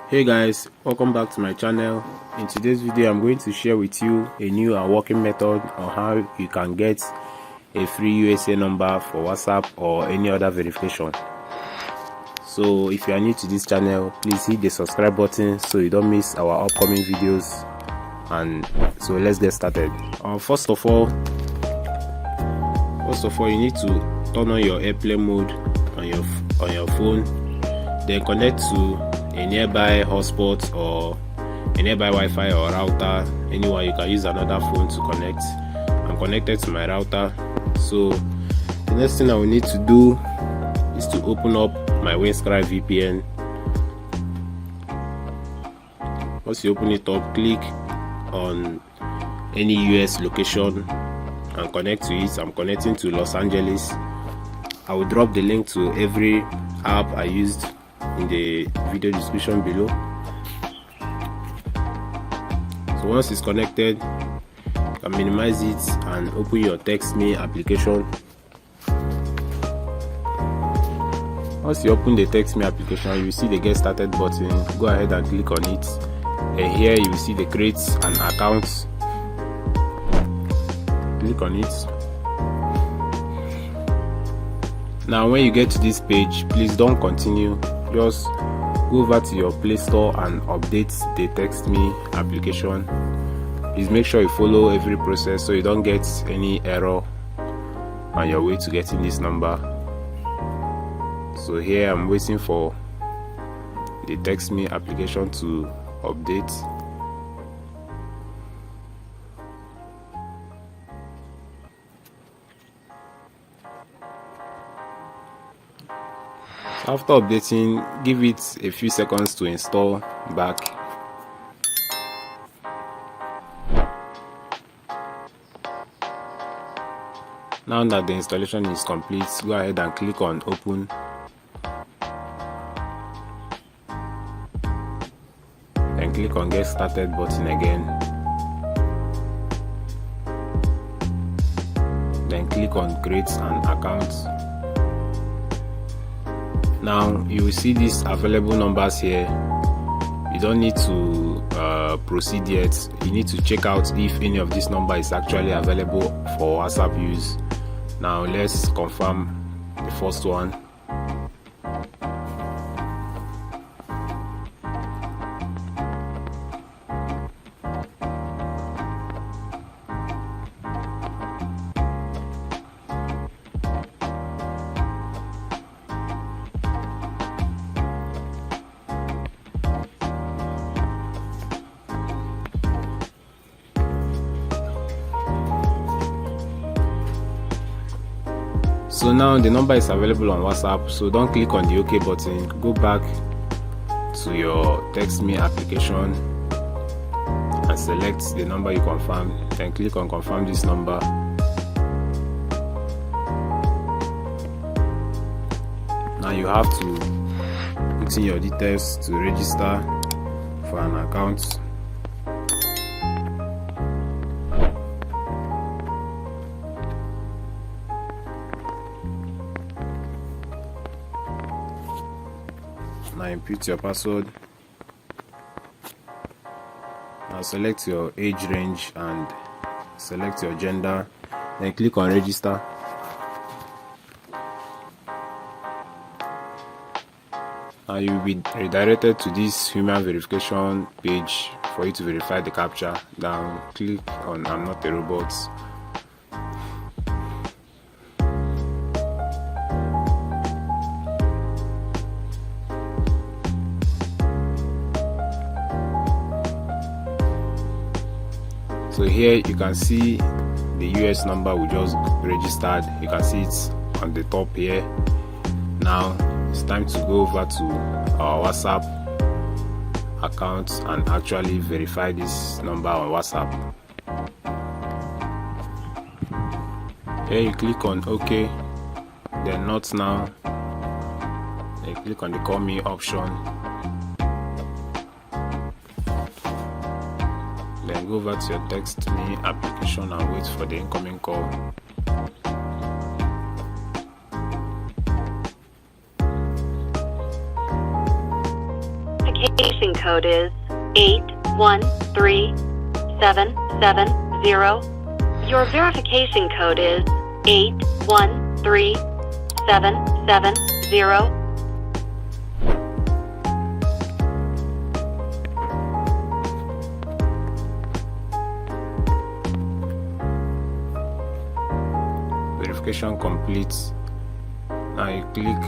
Hey guys, welcome back to my channel. In today's video I'm going to share with you a new and working method on how you can get a free USA number for WhatsApp or any other verification. So if you are new to this channel, please hit the subscribe button so you don't miss our upcoming videos. And so let's get started. First of all you need to turn on your airplane mode on your phone, then connect to a nearby hotspot or a nearby Wi-Fi or router. Anyone, you can use another phone to connect. I'm connected to my router, so the next thing I will need to do is to open up my Windscribe VPN. Once you open it up, click on any US location and connect to it. I'm connecting to Los Angeles. I will drop the link to every app I used in the video description below. So once it's connected, you can minimize it and open your TextMe application. Once you open the TextMe application, you will see the Get Started button. Go ahead and click on it, and here you will see the Create an Account. Click on it. Now when you get to this page, please don't continue. Just go over to your Play Store and update the TextMe application. Please make sure you follow every process so you don't get any error on your way to getting this number. So here I'm waiting for the TextMe application to update. After updating, give it a few seconds to install back. Now that the installation is complete, go ahead and click on Open. Then click on Get Started button again. Then click on Create an Account. Now you will see these available numbers here. You don't need to proceed yet. You need to check out if any of this number is actually available for WhatsApp use. Now let's confirm the first one. So now the number is available on WhatsApp, so don't click on the OK button. Go back to your TextMe application and select the number you confirm, then click on Confirm this number. Now you have to put in your details to register for an account. Now input your password. Now select your age range and select your gender, then click on register. Now you will be redirected to this human verification page for you to verify the captcha. Then click on I'm not a robot. So here you can see the US number we just registered. You can see it on the top here. Now it's time to go over to our WhatsApp account and actually verify this number on WhatsApp. Here you click on OK, then Not Now, then you click on the Call Me option. Then go over to your TextMe application and wait for the incoming call. verification code is 813770. Your verification code is 813770. Verification complete. Now you click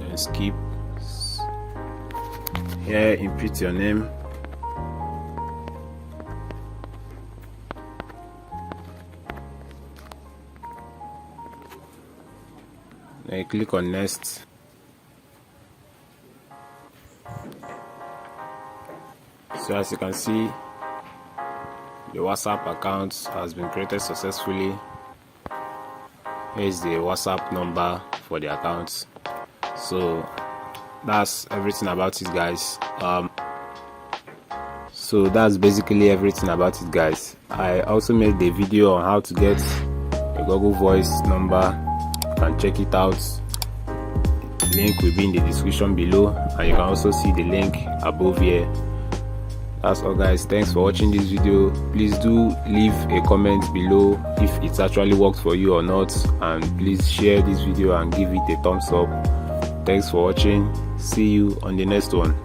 and skip. Here input your name. Then you click on next. So as you can see, the WhatsApp account has been created successfully. Here is the WhatsApp number for the account. So that's everything about it, guys. So that's basically everything about it, guys. I also made a video on how to get a Google Voice number. You can check it out. The link will be in the description below, and you can also see the link above here. That's all, guys. Thanks for watching this video. Please do leave a comment below if it's actually worked for you or not, and please share this video and give it a thumbs up. Thanks for watching. See you on the next one.